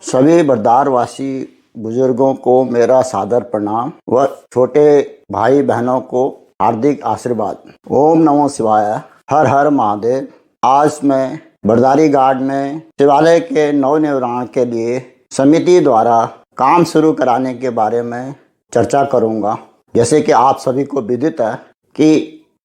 सभी बरदारवासी बुजुर्गों को मेरा सादर प्रणाम व छोटे भाई बहनों को हार्दिक आशीर्वाद। ओम नमो शिवाय। हर हर महादेव। आज मैं बरदारी घाट में शिवालय के नवनिर्माण के लिए समिति द्वारा काम शुरू कराने के बारे में चर्चा करूंगा। जैसे कि आप सभी को विदित है कि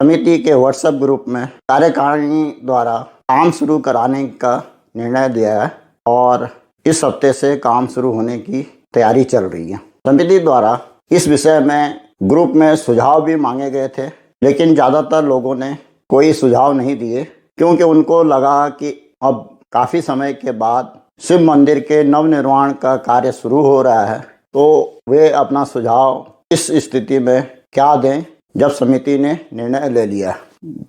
समिति के व्हाट्सएप ग्रुप में कार्यकारिणी द्वारा काम शुरू कराने का निर्णय दिया है और इस हफ्ते से काम शुरू होने की तैयारी चल रही है। समिति द्वारा इस विषय में ग्रुप में सुझाव भी मांगे गए थे, लेकिन ज़्यादातर लोगों ने कोई सुझाव नहीं दिए, क्योंकि उनको लगा कि अब काफ़ी समय के बाद शिव मंदिर के नवनिर्माण का कार्य शुरू हो रहा है, तो वे अपना सुझाव इस स्थिति में क्या दें जब समिति ने निर्णय ले लिया।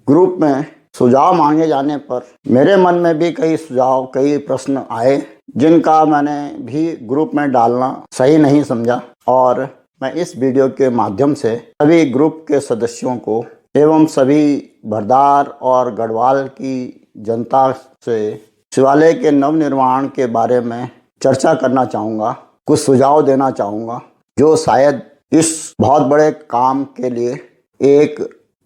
ग्रुप में सुझाव मांगे जाने पर मेरे मन में भी कई सुझाव, कई प्रश्न आए, जिनका मैंने भी ग्रुप में डालना सही नहीं समझा और मैं इस वीडियो के माध्यम से सभी ग्रुप के सदस्यों को एवं सभी बरदार और गढ़वाल की जनता से शिवालय के नवनिर्माण के बारे में चर्चा करना चाहूँगा, कुछ सुझाव देना चाहूँगा, जो शायद इस बहुत बड़े काम के लिए एक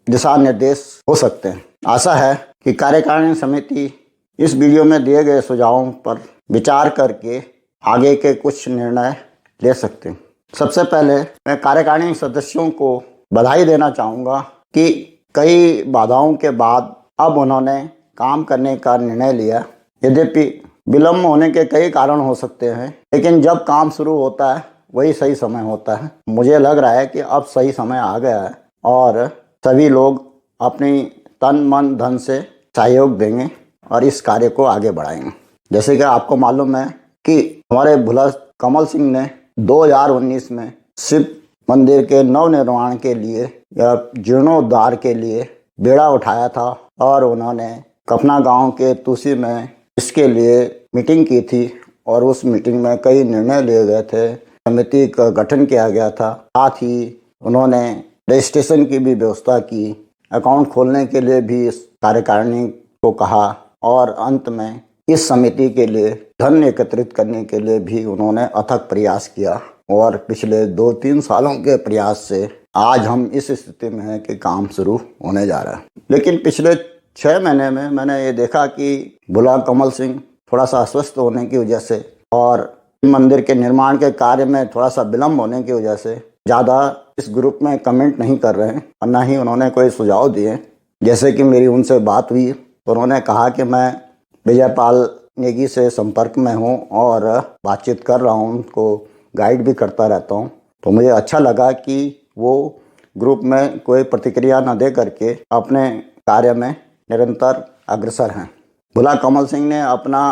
दिशा निर्देश हो सकते हैं। आशा है कि कार्यकारिणी समिति इस वीडियो में दिए गए सुझावों पर विचार करके आगे के कुछ निर्णय ले सकते हैं। सबसे पहले मैं कार्यकारिणी सदस्यों को बधाई देना चाहूँगा कि कई बाधाओं के बाद अब उन्होंने काम करने का निर्णय लिया। यद्यपि विलम्ब होने के कई कारण हो सकते हैं, लेकिन जब काम शुरू होता है वही सही समय होता है। मुझे लग रहा है कि अब सही समय आ गया है और सभी लोग अपनी तन मन धन से सहयोग देंगे और इस कार्य को आगे बढ़ाएंगे। जैसे कि आपको मालूम है कि हमारे भुला कमल सिंह ने 2019 में शिव मंदिर के नवनिर्माण के लिए या जीर्णोद्धार के लिए बेड़ा उठाया था और उन्होंने कपना गांव के तुसी में इसके लिए मीटिंग की थी और उस मीटिंग में कई निर्णय लिए गए थे। समिति का गठन किया गया था, साथ ही उन्होंने रजिस्ट्रेशन की भी व्यवस्था की, अकाउंट खोलने के लिए भी इस कार्यकारिणी को कहा और अंत में इस समिति के लिए धन एकत्रित करने के लिए भी उन्होंने अथक प्रयास किया और पिछले 2-3 सालों के प्रयास से आज हम इस स्थिति में हैं कि काम शुरू होने जा रहा है। लेकिन पिछले 6 महीने में मैंने ये देखा कि भुला कमल सिंह थोड़ा सा अस्वस्थ होने की वजह से और मंदिर के निर्माण के कार्य में थोड़ा सा विलम्ब होने की वजह से ज़्यादा इस ग्रुप में कमेंट नहीं कर रहे हैं और ना ही उन्होंने कोई सुझाव दिए। जैसे कि मेरी उनसे बात हुई तो उन्होंने कहा कि मैं विजयपाल नेगी से संपर्क में हूँ और बातचीत कर रहा हूँ, उनको गाइड भी करता रहता हूँ। तो मुझे अच्छा लगा कि वो ग्रुप में कोई प्रतिक्रिया न दे करके अपने कार्य में निरंतर अग्रसर हैं। भुला कमल सिंह ने अपना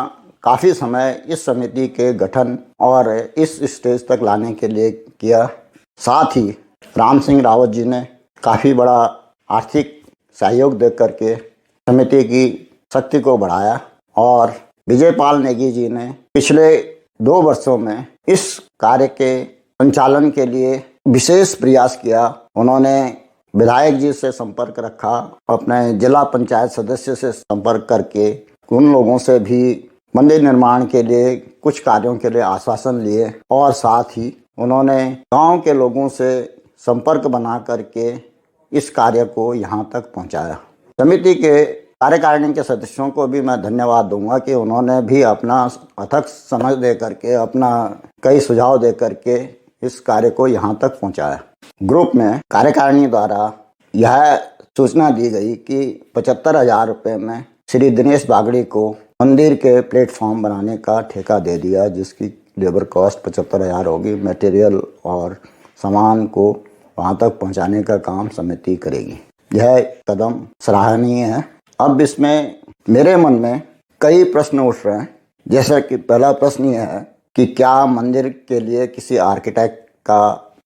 काफ़ी समय इस समिति के गठन और इस स्टेज तक लाने के लिए किया। साथ ही राम सिंह रावत जी ने काफ़ी बड़ा आर्थिक सहयोग दे करके समिति की शक्ति को बढ़ाया और विजयपाल नेगी जी ने पिछले 2 वर्षों में इस कार्य के संचालन के लिए विशेष प्रयास किया। उन्होंने विधायक जी से संपर्क रखा, अपने जिला पंचायत सदस्य से संपर्क करके उन लोगों से भी मंदिर निर्माण के लिए कुछ कार्यों के लिए आश्वासन लिए और साथ ही उन्होंने गांव के लोगों से संपर्क बना करके इस कार्य को यहां तक पहुंचाया। समिति के कार्यकारिणी के सदस्यों को भी मैं धन्यवाद दूंगा कि उन्होंने भी अपना अथक समय दे करके, अपना कई सुझाव दे करके इस कार्य को यहां तक पहुंचाया। ग्रुप में कार्यकारिणी द्वारा यह सूचना दी गई कि 75,000 रुपये में श्री दिनेश बागड़ी को मंदिर के प्लेटफॉर्म बनाने का ठेका दे दिया, जिसकी लेबर कॉस्ट 75,000 होगी। मटेरियल और सामान को वहां तक पहुंचाने का काम समिति करेगी। यह कदम सराहनीय है। अब इसमें मेरे मन में कई प्रश्न उठ रहे हैं। जैसा कि पहला प्रश्न यह है कि क्या मंदिर के लिए किसी आर्किटेक्ट का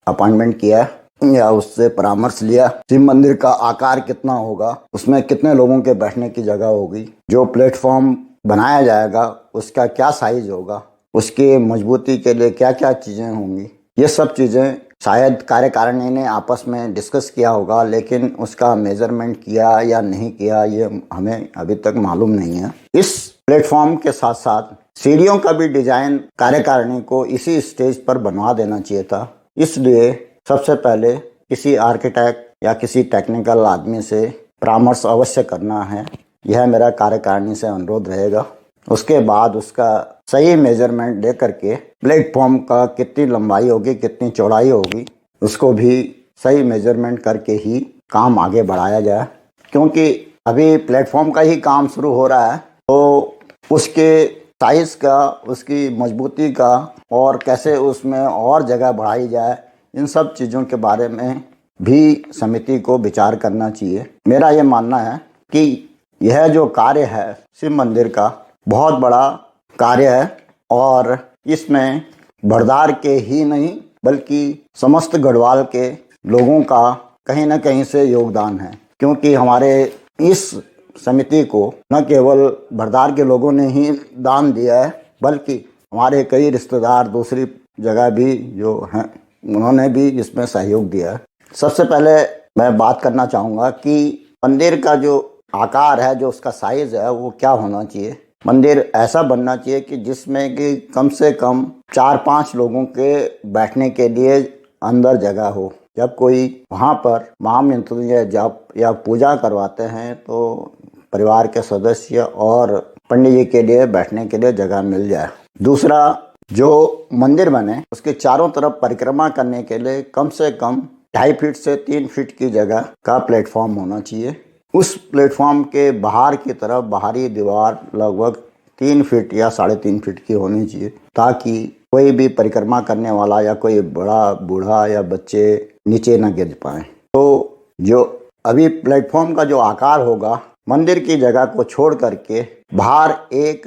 अपॉइंटमेंट किया या उससे परामर्श लिया? शिव मंदिर का आकार कितना होगा, उसमें कितने लोगों के बैठने की जगह होगी, जो प्लेटफॉर्म बनाया जाएगा उसका क्या साइज होगा, उसकी मजबूती के लिए क्या क्या चीज़ें होंगी, ये सब चीज़ें शायद कार्यकारिणी ने आपस में डिस्कस किया होगा, लेकिन उसका मेजरमेंट किया या नहीं किया ये हमें अभी तक मालूम नहीं है। इस प्लेटफॉर्म के साथ साथ सीढ़ियों का भी डिजाइन कार्यकारिणी को इसी स्टेज पर बनवा देना चाहिए था। इसलिए सबसे पहले किसी आर्किटेक्ट या किसी टेक्निकल आदमी से परामर्श अवश्य करना है, यह मेरा कार्यकारिणी से अनुरोध रहेगा। उसके बाद उसका सही मेजरमेंट ले करके प्लेटफॉर्म का कितनी लंबाई होगी, कितनी चौड़ाई होगी, उसको भी सही मेजरमेंट करके ही काम आगे बढ़ाया जाए। क्योंकि अभी प्लेटफॉर्म का ही काम शुरू हो रहा है, तो उसके साइज का, उसकी मजबूती का और कैसे उसमें और जगह बढ़ाई जाए, इन सब चीज़ों के बारे में भी समिति को विचार करना चाहिए। मेरा ये मानना है कि यह जो कार्य है शिव मंदिर का बहुत बड़ा कार्य है और इसमें भरदार के ही नहीं बल्कि समस्त गढ़वाल के लोगों का कहीं ना कहीं से योगदान है। क्योंकि हमारे इस समिति को न केवल भरदार के लोगों ने ही दान दिया है, बल्कि हमारे कई रिश्तेदार दूसरी जगह भी जो हैं उन्होंने भी इसमें सहयोग दिया है। सबसे पहले मैं बात करना चाहूँगा कि मंदिर का जो आकार है, जो उसका साइज है, वो क्या होना चाहिए। मंदिर ऐसा बनना चाहिए कि जिसमें कि कम से कम 4-5 लोगों के बैठने के लिए अंदर जगह हो। जब कोई वहाँ पर महामंत्र या जाप या पूजा करवाते हैं तो परिवार के सदस्य और पंडित जी के लिए बैठने के लिए जगह मिल जाए। दूसरा, जो मंदिर बने उसके चारों तरफ परिक्रमा करने के लिए कम से कम 2.5 फीट से 3 फीट की जगह का प्लेटफॉर्म होना चाहिए। उस प्लेटफॉर्म के बाहर की तरफ बाहरी दीवार लगभग 3 फीट या 3.5 फीट की होनी चाहिए, ताकि कोई भी परिक्रमा करने वाला या कोई बड़ा बूढ़ा या बच्चे नीचे न गिर पाए। तो जो अभी प्लेटफॉर्म का जो आकार होगा, मंदिर की जगह को छोड़ करके बाहर एक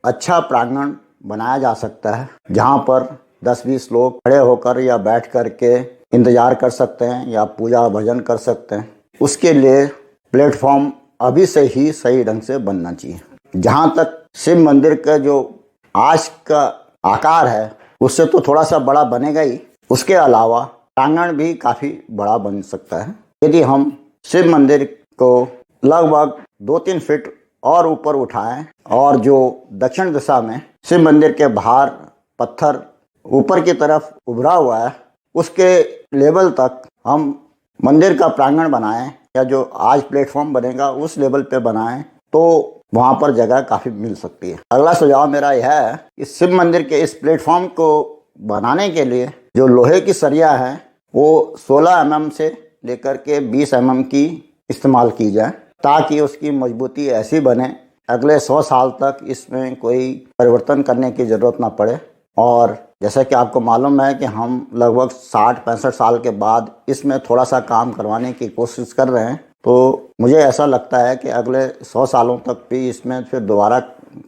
अच्छा प्रांगण बनाया जा सकता है, जहाँ पर 10-20 लोग खड़े होकर या बैठ करके इंतजार कर सकते हैं या पूजा भजन कर सकते हैं। उसके लिए प्लेटफॉर्म अभी से ही सही ढंग से बनना चाहिए। जहाँ तक शिव मंदिर का जो आज का आकार है उससे तो थोड़ा सा बड़ा बनेगा ही, उसके अलावा प्रांगण भी काफ़ी बड़ा बन सकता है। यदि हम शिव मंदिर को लगभग 2-3 फीट और ऊपर उठाएं और जो दक्षिण दिशा में शिव मंदिर के बाहर पत्थर ऊपर की तरफ उभरा हुआ है, उसके लेवल तक हम मंदिर का प्रांगण बनाएं या जो आज प्लेटफॉर्म बनेगा उस लेवल पे बनाएं, तो वहाँ पर जगह काफ़ी मिल सकती है। अगला सुझाव मेरा यह है कि शिव मंदिर के इस प्लेटफॉर्म को बनाने के लिए जो लोहे की सरिया है वो 16 mm से लेकर के 20 mm की इस्तेमाल की जाए, ताकि उसकी मजबूती ऐसी बने अगले 100 साल तक इसमें कोई परिवर्तन करने की ज़रूरत ना पड़े। और जैसा कि आपको मालूम है कि हम लगभग 60-65 साल के बाद इसमें थोड़ा सा काम करवाने की कोशिश कर रहे हैं, तो मुझे ऐसा लगता है कि अगले 100 सालों तक भी इसमें फिर दोबारा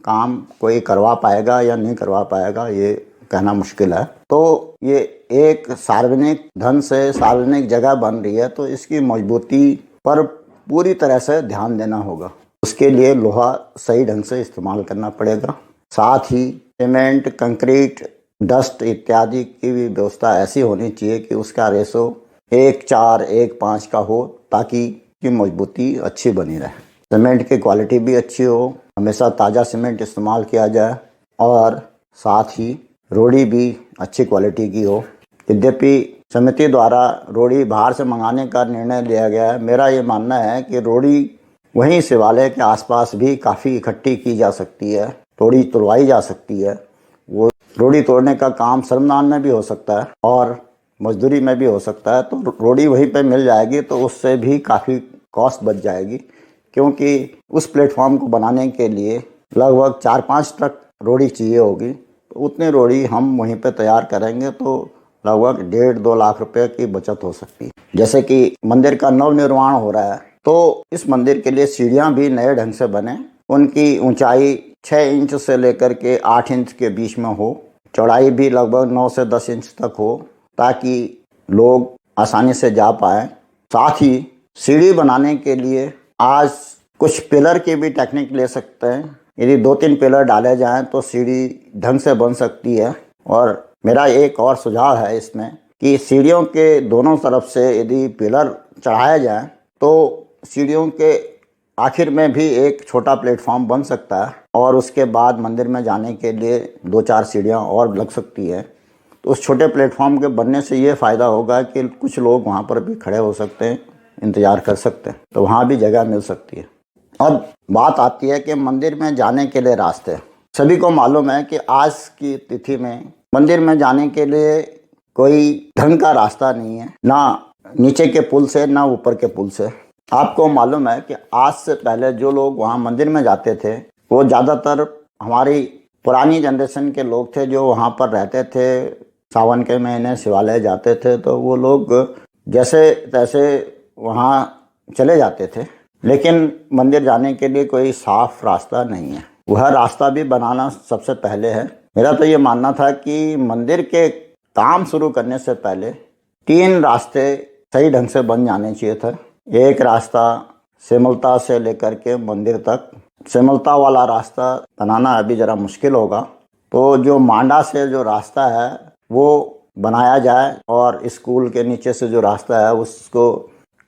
काम कोई करवा पाएगा या नहीं करवा पाएगा ये कहना मुश्किल है। तो ये एक सार्वजनिक धन से सार्वजनिक जगह बन रही है, तो इसकी मजबूती पर पूरी तरह से ध्यान देना होगा। उसके लिए लोहा सही ढंग से इस्तेमाल करना पड़ेगा। साथ ही सीमेंट, कंक्रीट, डस्ट इत्यादि की भी व्यवस्था ऐसी होनी चाहिए कि उसका रेशो 1:4:1:5 का हो, ताकि की मजबूती अच्छी बनी रहे। सीमेंट की क्वालिटी भी अच्छी हो, हमेशा ताज़ा सीमेंट इस्तेमाल किया जाए और साथ ही रोड़ी भी अच्छी क्वालिटी की हो। यद्यपि समिति द्वारा रोड़ी बाहर से मंगाने का निर्णय लिया गया है, मेरा ये मानना है कि रोड़ी वहीं शिवालय के आसपास भी काफ़ी इकट्ठी की जा सकती है, रोड़ी तोड़वाई जा सकती है। वो रोड़ी तोड़ने का काम श्रमदान में भी हो सकता है और मजदूरी में भी हो सकता है, तो रोड़ी वहीं पे मिल जाएगी तो उससे भी काफ़ी कॉस्ट बच जाएगी। क्योंकि उस प्लेटफॉर्म को बनाने के लिए लगभग 4-5 ट्रक रोड़ी चाहिए होगी, तो उतनी रोड़ी हम वहीं पे तैयार करेंगे तो लगभग 1.5-2 लाख रुपए की बचत हो सकती है। जैसे कि मंदिर का नवनिर्माण हो रहा है, तो इस मंदिर के लिए सीढ़ियाँ भी नए ढंग से बने, उनकी ऊंचाई 6 इंच से लेकर के 8 इंच के बीच में हो, चौड़ाई भी लगभग 9 से 10 इंच तक हो, ताकि लोग आसानी से जा पाएँ। साथ ही सीढ़ी बनाने के लिए आज कुछ पिलर की भी टेक्निक ले सकते हैं। यदि 2-3 पिलर डाले जाएं तो सीढ़ी ढंग से बन सकती है। और मेरा एक और सुझाव है इसमें कि सीढ़ियों के दोनों तरफ से यदि पिलर चढ़ाए जाएं तो सीढ़ियों के आखिर में भी एक छोटा प्लेटफॉर्म बन सकता है और उसके बाद मंदिर में जाने के लिए 2-4 सीढ़ियाँ और लग सकती है। तो उस छोटे प्लेटफॉर्म के बनने से ये फ़ायदा होगा कि कुछ लोग वहाँ पर भी खड़े हो सकते हैं, इंतज़ार कर सकते हैं, तो वहाँ भी जगह मिल सकती है। अब बात आती है कि मंदिर में जाने के लिए रास्ते। सभी को मालूम है कि आज की तिथि में मंदिर में जाने के लिए कोई ढंग का रास्ता नहीं है, ना नीचे के पुल से ना ऊपर के पुल से। आपको मालूम है कि आज से पहले जो लोग वहाँ मंदिर में जाते थे वो ज़्यादातर हमारी पुरानी जनरेशन के लोग थे जो वहाँ पर रहते थे। सावन के महीने शिवालय जाते थे तो वो लोग जैसे तैसे वहाँ चले जाते थे, लेकिन मंदिर जाने के लिए कोई साफ रास्ता नहीं है। वह रास्ता भी बनाना सबसे पहले है। मेरा तो ये मानना था कि मंदिर के काम शुरू करने से पहले 3 रास्ते सही ढंग से बन जाने चाहिए थे। एक रास्ता सिमलता से लेकर के मंदिर तक। सिमलता वाला रास्ता बनाना अभी ज़रा मुश्किल होगा, तो जो मांडा से जो रास्ता है वो बनाया जाए और स्कूल के नीचे से जो रास्ता है उसको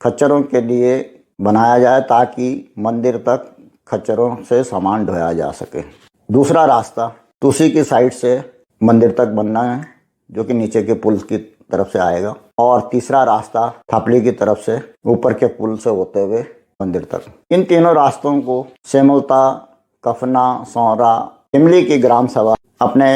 खच्चरों के लिए बनाया जाए ताकि मंदिर तक खच्चरों से सामान ढोया जा सके। दूसरा रास्ता तुलसी की साइड से मंदिर तक बनना है जो कि नीचे के पुल की तरफ से आएगा, और तीसरा रास्ता थापली की तरफ से ऊपर के पुल से होते हुए मंदिर तक। इन तीनों रास्तों को सेमलता, कफना, सौरा, टिमली की ग्राम सभा अपने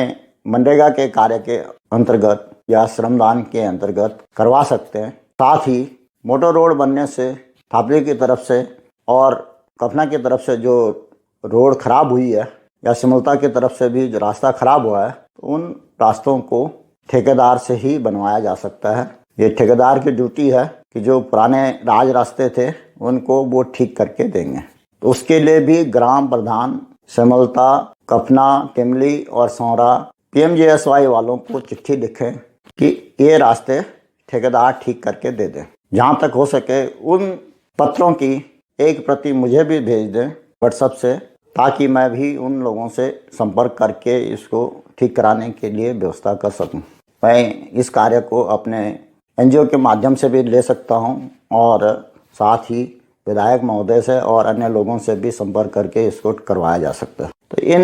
मनरेगा के कार्य के अंतर्गत या श्रमदान के अंतर्गत करवा सकते हैं। साथ ही मोटर रोड बनने से थापली की तरफ से और कफना की तरफ से जो रोड खराब हुई है या सिमलता की तरफ से भी जो रास्ता खराब हुआ है, तो उन रास्तों को ठेकेदार से ही बनवाया जा सकता है। ये ठेकेदार की ड्यूटी है कि जो पुराने राज रास्ते थे उनको वो ठीक करके देंगे। तो उसके लिए भी ग्राम प्रधान सिमलता, कफना, टिमली और सौरा PMGSY वालों को चिट्ठी लिखें कि ये रास्ते ठेकेदार ठीक करके दे दें। जहाँ तक हो सके उन पत्रों की एक प्रति मुझे भी भेज दें व्हाट्सएप से, ताकि मैं भी उन लोगों से संपर्क करके इसको ठीक कराने के लिए व्यवस्था कर सकूं। मैं इस कार्य को अपने NGO के माध्यम से भी ले सकता हूं और साथ ही विधायक महोदय से और अन्य लोगों से भी संपर्क करके इसको करवाया जा सकता है। तो इन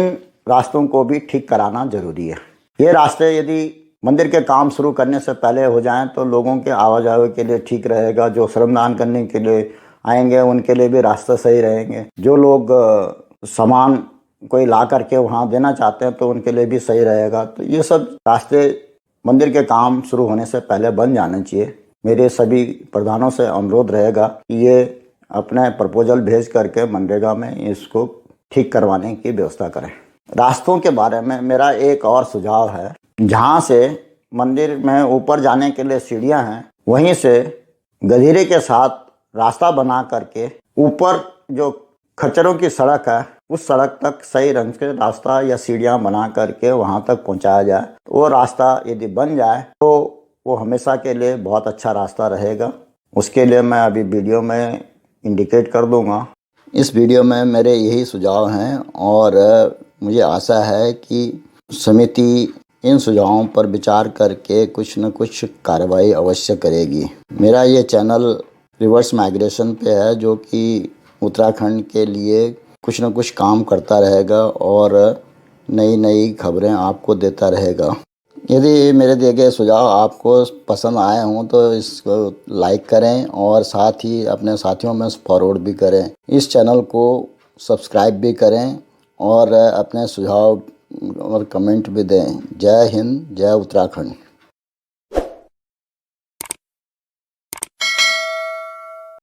रास्तों को भी ठीक कराना जरूरी है। ये रास्ते यदि मंदिर के काम शुरू करने से पहले हो जाएं तो लोगों के आवाजाही के लिए ठीक रहेगा। जो श्रमदान करने के लिए आएंगे उनके लिए भी रास्ता सही रहेंगे। जो लोग सामान कोई ला करके वहाँ देना चाहते हैं तो उनके लिए भी सही रहेगा। तो ये सब रास्ते मंदिर के काम शुरू होने से पहले बन जाने चाहिए। मेरे सभी प्रधानों से अनुरोध रहेगा कि ये अपने प्रपोजल भेज करके मनरेगा में इसको ठीक करवाने की व्यवस्था करें। रास्तों के बारे में मेरा एक और सुझाव है, जहाँ से मंदिर में ऊपर जाने के लिए सीढ़ियाँ हैं वहीं से गधीरे के साथ रास्ता बना करके ऊपर जो खच्चरों की सड़क है उस सड़क तक सही रंग से रास्ता या सीढ़ियाँ बना करके वहाँ तक पहुँचाया जाए। वो रास्ता यदि बन जाए तो वो हमेशा के लिए बहुत अच्छा रास्ता रहेगा। उसके लिए मैं अभी वीडियो में इंडिकेट कर दूँगा। इस वीडियो में मेरे यही सुझाव हैं और मुझे आशा है कि समिति इन सुझावों पर विचार करके कुछ न कुछ कार्रवाई अवश्य करेगी। मेरा ये चैनल रिवर्स माइग्रेशन पे है जो कि उत्तराखंड के लिए कुछ न कुछ काम करता रहेगा और नई नई खबरें आपको देता रहेगा। यदि मेरे दिए गए सुझाव आपको पसंद आए हों तो इसको लाइक करें और साथ ही अपने साथियों में फॉरवर्ड भी करें। इस चैनल को सब्सक्राइब भी करें और अपने सुझाव और कमेंट भी दें। जय हिंद, जय उत्तराखंड।